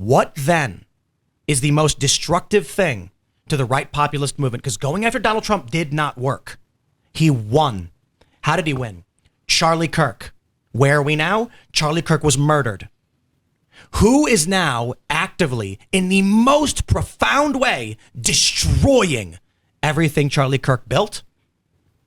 What then is the most destructive thing to the right populist movement? Because going after Donald Trump did not work. He won. How did he win? Charlie Kirk. Where are we now? Charlie Kirk was murdered. Who is now actively, in the most profound way, destroying everything Charlie Kirk built?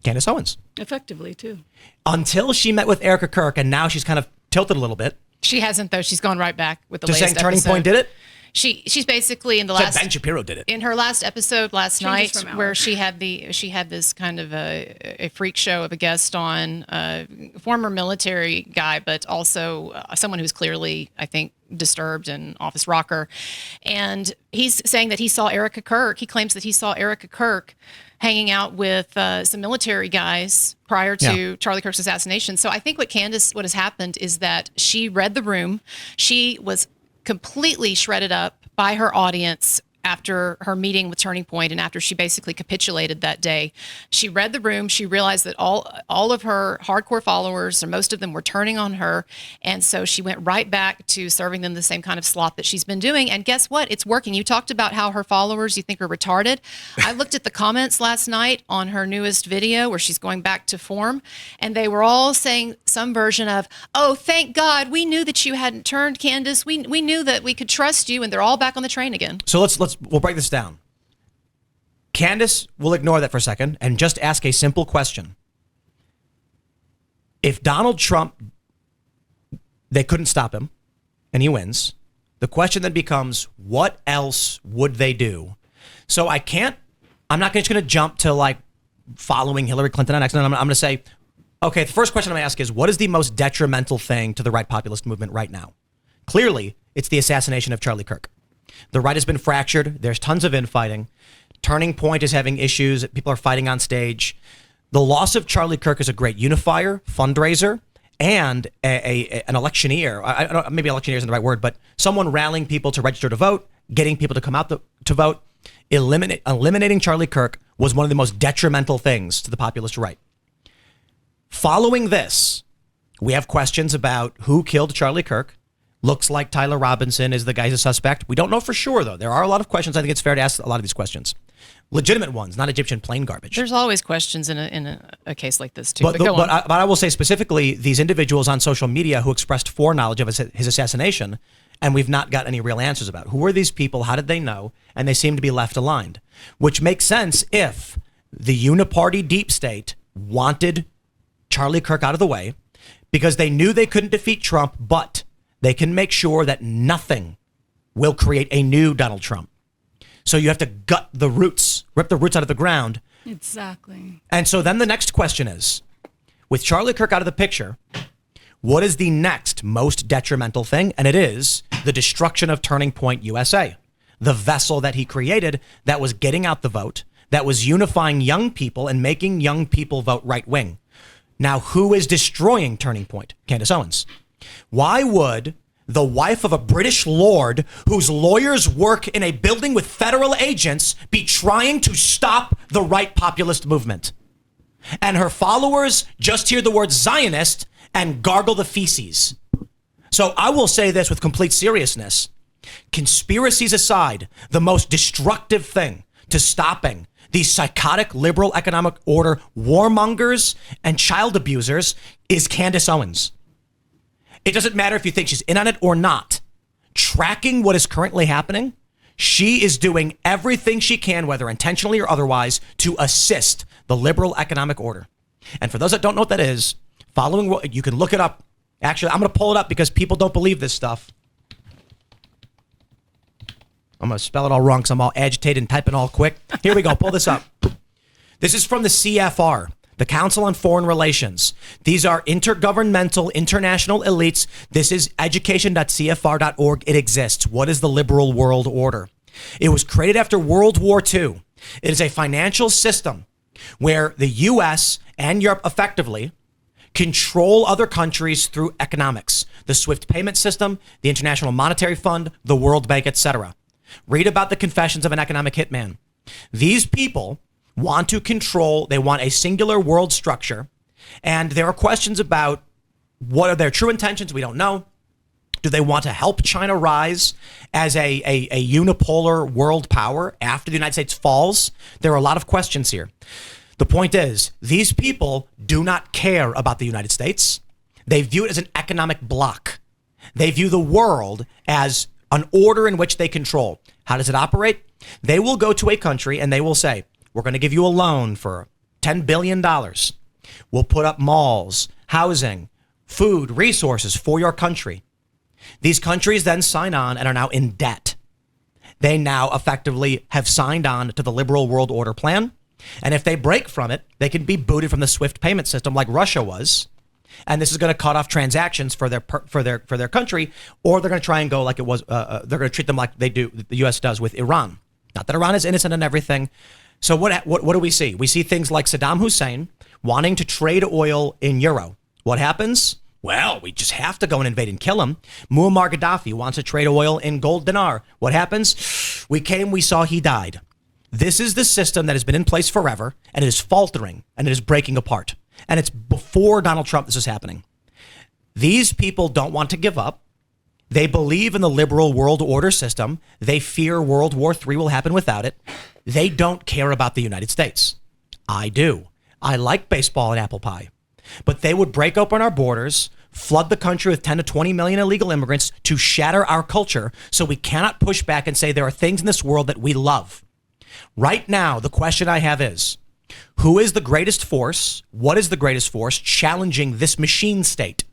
Candace Owens. Effectively, too. Until she met with Erica Kirk, and now she's kind of tilted a little bit. She hasn't, though. She's gone right back with the Just latest saying Turning episode. Point did it? She's basically in the Said last Ben Shapiro did it. in her last episode last night, Changes from where hours. she had this kind of a freak show of a guest on, former military guy, but also someone who's clearly, I think, disturbed and office rocker. And he's saying that he saw Erica Kirk. He claims that he saw Erica Kirk hanging out with some military guys prior to Charlie Kirk's assassination. So I think what has happened is that she read the room. She was completely shredded up by her audience after her meeting with Turning Point and after she basically capitulated that day. She read the room. She realized that all of her hardcore followers, or most of them, were turning on her. And so she went right back to serving them the same kind of slop that she's been doing. And guess what? It's working. You talked about how her followers you think are retarded. I looked at the comments last night on her newest video where she's going back to form, and they were all saying some version of, "Oh, thank God, we knew that you hadn't turned, Candace. We knew that we could trust you," and they're all back on the train again. So we'll break this down. Candace will ignore that for a second and just ask a simple question. If Donald Trump, they couldn't stop him and he wins, the question then becomes, what else would they do? So I'm not just going to jump to like following Hillary Clinton on X. I'm going to say, okay, the first question I'm going to ask is, what is the most detrimental thing to the right populist movement right now? Clearly, it's the assassination of Charlie Kirk. The right has been fractured. There's tons of infighting. Turning Point is having issues. People are fighting on stage. The loss of Charlie Kirk is a great unifier, fundraiser, and an electioneer. Maybe electioneer isn't the right word, but someone rallying people to register to vote, getting people to come out to vote. Eliminating Charlie Kirk was one of the most detrimental things to the populist right. Following this, we have questions about who killed Charlie Kirk. Looks like Tyler Robinson is the guy's a suspect. We don't know for sure, though. There are a lot of questions. I think it's fair to ask a lot of these questions. Legitimate ones, not Egyptian plane garbage. There's always questions in a case like this, too. But I will say specifically, these individuals on social media who expressed foreknowledge of his assassination, and we've not got any real answers about. Who are these people? How did they know? And they seem to be left aligned, which makes sense if the uniparty deep state wanted Charlie Kirk out of the way because they knew they couldn't defeat Trump, but they can make sure that nothing will create a new Donald Trump. So you have to gut the roots, rip the roots out of the ground. Exactly. And so then the next question is, with Charlie Kirk out of the picture, what is the next most detrimental thing? And it is the destruction of Turning Point USA, the vessel that he created that was getting out the vote, that was unifying young people and making young people vote right wing. Now, who is destroying Turning Point? Candace Owens. Why would the wife of a British lord whose lawyers work in a building with federal agents be trying to stop the right populist movement? And her followers just hear the word Zionist and gargle the feces. So I will say this with complete seriousness. Conspiracies aside, the most destructive thing to stopping these psychotic liberal economic order warmongers and child abusers is Candace Owens. It doesn't matter if you think she's in on it or not. Tracking what is currently happening, she is doing everything she can, whether intentionally or otherwise, to assist the liberal economic order. And for those that don't know what that is, you can look it up. Actually, I'm going to pull it up because people don't believe this stuff. I'm going to spell it all wrong because I'm all agitated and typing all quick. Here we go. Pull this up. This is from the CFR. The Council on Foreign Relations. These are intergovernmental, international elites. This is education.cfr.org. It exists. What is the liberal world order? It was created after World War II. It is a financial system where the U.S. and Europe effectively control other countries through economics. The SWIFT payment system, the International Monetary Fund, the World Bank, etc. Read about the confessions of an economic hitman. These people want to control, they want a singular world structure, and there are questions about what are their true intentions, we don't know. Do they want to help China rise as a unipolar world power after the United States falls? There are a lot of questions here. The point is, these people do not care about the United States. They view it as an economic bloc. They view the world as an order in which they control. How does it operate? They will go to a country and they will say, we're going to give you a loan for $10 billion. We'll put up malls, housing, food, resources for your country. These countries then sign on and are now in debt. They now effectively have signed on to the liberal world order plan. And if they break from it, they can be booted from the SWIFT payment system like Russia was. And this is going to cut off transactions for their country, or they're going to try and go like it was. They're going to treat them like they do. The U.S. does with Iran. Not that Iran is innocent in everything. So what do we see? We see things like Saddam Hussein wanting to trade oil in euro. What happens? Well, we just have to go and invade and kill him. Muammar Gaddafi wants to trade oil in gold dinar. What happens? We came, we saw, he died. This is the system that has been in place forever, and it is faltering, and it is breaking apart. And it's before Donald Trump this is happening. These people don't want to give up. They believe in the liberal world order system. They fear World War III will happen without it. They don't care about the United States. I do. I like baseball and apple pie. But they would break open our borders, flood the country with 10 to 20 million illegal immigrants to shatter our culture so we cannot push back and say there are things in this world that we love. Right now, the question I have is, who is the greatest force? What is the greatest force challenging this machine state?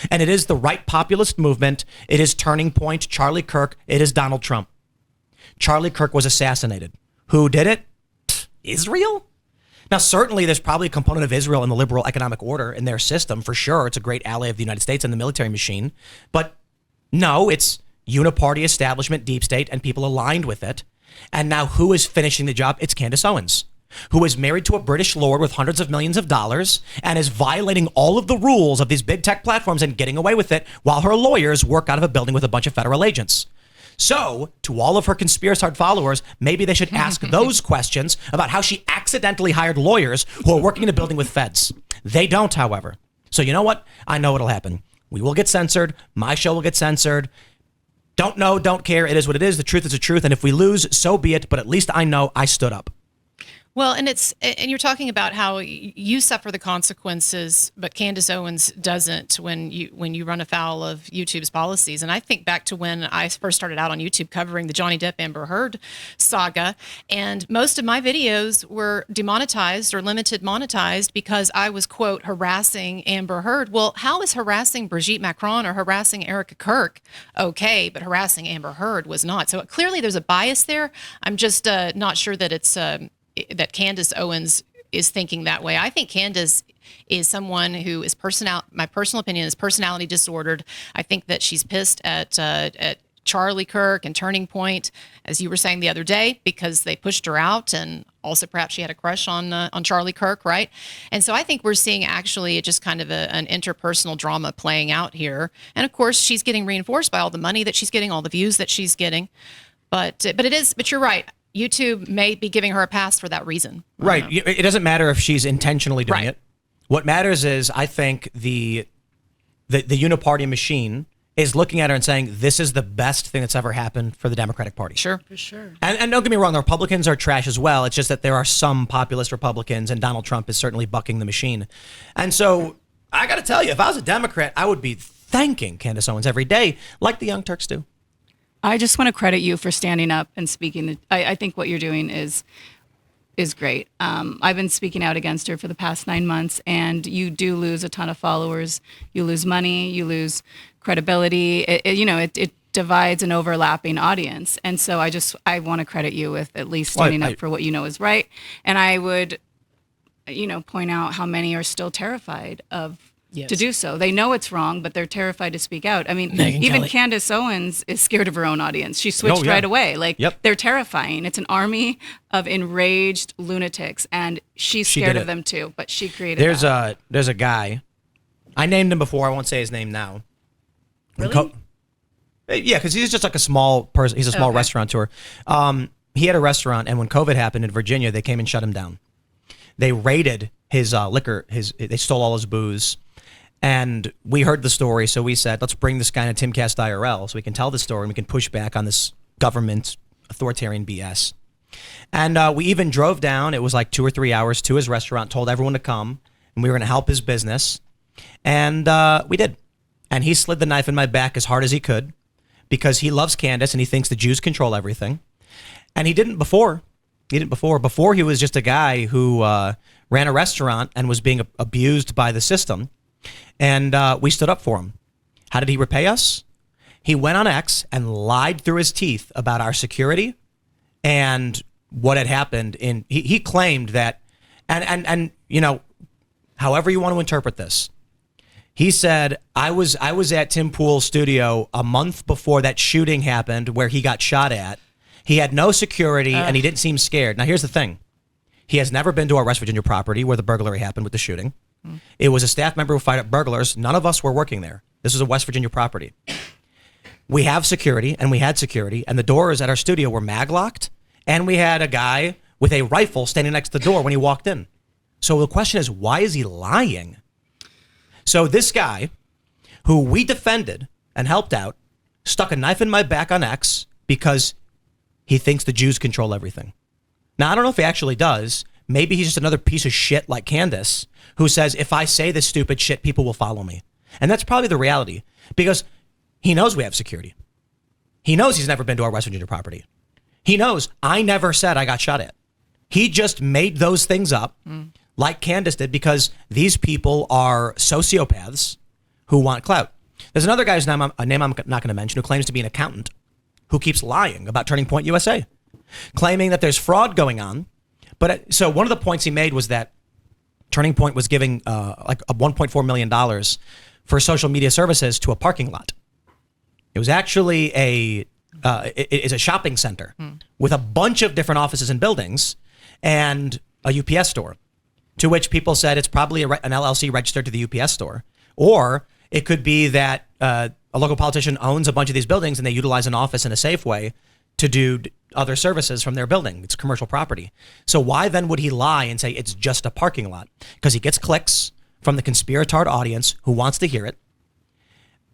And it is the right populist movement. It is Turning Point, Charlie Kirk. It is Donald Trump. Charlie Kirk was assassinated. Who did it? Israel? Now, certainly there's probably a component of Israel in the liberal economic order in their system, for sure. It's a great ally of the United States and the military machine. But no, it's uniparty establishment, deep state, and people aligned with it. And now who is finishing the job? It's Candace Owens, who is married to a British lord with hundreds of millions of dollars and is violating all of the rules of these big tech platforms and getting away with it while her lawyers work out of a building with a bunch of federal agents. So, to all of her conspiracist followers, maybe they should ask those questions about how she accidentally hired lawyers who are working in a building with feds. They don't, however. So you know what? I know what'll happen. We will get censored. My show will get censored. Don't know, don't care. It is what it is. The truth is the truth. And if we lose, so be it. But at least I know I stood up. Well, and you're talking about how you suffer the consequences, but Candace Owens doesn't when you run afoul of YouTube's policies. And I think back to when I first started out on YouTube covering the Johnny Depp Amber Heard saga, and most of my videos were demonetized or limited monetized because I was, quote, harassing Amber Heard. Well, how is harassing Brigitte Macron or harassing Erica Kirk okay, but harassing Amber Heard was not? So clearly there's a bias there. I'm just not sure that it's that Candace Owens is thinking that way. I think Candace is someone who is my personal opinion is personality disordered. I think that she's pissed at Charlie Kirk and Turning Point, as you were saying the other day, because they pushed her out, and also perhaps she had a crush on Charlie Kirk, right? And so I think we're seeing actually just kind of an interpersonal drama playing out here. And of course, she's getting reinforced by all the money that she's getting, all the views that she's getting. But you're right. YouTube may be giving her a pass for that reason. Right. It doesn't matter if she's intentionally doing it. What matters is, I think the uniparty machine is looking at her and saying, this is the best thing that's ever happened for the Democratic Party. Sure. For sure. And don't get me wrong, the Republicans are trash as well. It's just that there are some populist Republicans, and Donald Trump is certainly bucking the machine. And so I got to tell you, if I was a Democrat, I would be thanking Candace Owens every day, like the Young Turks do. I just want to credit you for standing up and speaking. I think what you're doing is great. I've been speaking out against her for the past 9 months, and you do lose a ton of followers. You lose money. You lose credibility. It divides an overlapping audience. And so I want to credit you with at least standing up for what you know is right. And I would, point out how many are still terrified to do so. They know it's wrong, but they're terrified to speak out. I mean, even Candace Owens is scared of her own audience. She switched right away. They're terrifying. It's an army of enraged lunatics, and she's scared of them too, but she created There's a guy. I named him before. I won't say his name now. Really? Yeah, because he's just like a small person. He's a small restaurateur. He had a restaurant, and when COVID happened in Virginia, they came and shut him down. They raided his liquor. They stole all his booze. And we heard the story, so we said, let's bring this guy to Timcast IRL so we can tell the story and we can push back on this government authoritarian BS. And we even drove down. It was like 2 or 3 hours to his restaurant, told everyone to come, and we were going to help his business. And we did. And he slid the knife in my back as hard as he could because he loves Candace and he thinks the Jews control everything. And he didn't before. Before he was just a guy who ran a restaurant and was being abused by the system. And we stood up for him. How did he repay us? He went on X and lied through his teeth about our security and what had happened. He claimed that, and you know, however you want to interpret this, he said, I was at Tim Pool's studio a month before that shooting happened where he got shot at. He had no security and he didn't seem scared. Now, here's the thing. He has never been to our West Virginia property where the burglary happened with the shooting. It was a staff member who fired at burglars. None of us were working there. This is a West Virginia property. We have security, and we had security, and the doors at our studio were mag-locked, and we had a guy with a rifle standing next to the door when he walked in. So the question is, why is he lying? So this guy, who we defended and helped out, stuck a knife in my back on X because he thinks the Jews control everything. Now, I don't know if he actually does. Maybe he's just another piece of shit like Candace who says, if I say this stupid shit, people will follow me. And that's probably the reality because he knows we have security. He knows he's never been to our West Virginia property. He knows I never said I got shot at. He just made those things up like Candace did because these people are sociopaths who want clout. There's another guy's name I'm not going to mention who claims to be an accountant who keeps lying about Turning Point USA, claiming that there's fraud going on. But so one of the points he made was that Turning Point was giving like a $1.4 million for social media services to a parking lot. It was actually it is a shopping center with a bunch of different offices and buildings and a UPS store, to which people said it's probably an LLC registered to the UPS store. Or it could be that a local politician owns a bunch of these buildings and they utilize an office in a Safeway to do other services from their building. It's commercial property. So why then would he lie and say it's just a parking lot? Because he gets clicks from the conspiratard audience who wants to hear it.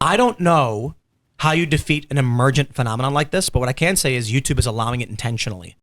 I don't know how you defeat an emergent phenomenon like this, but what I can say is YouTube is allowing it intentionally.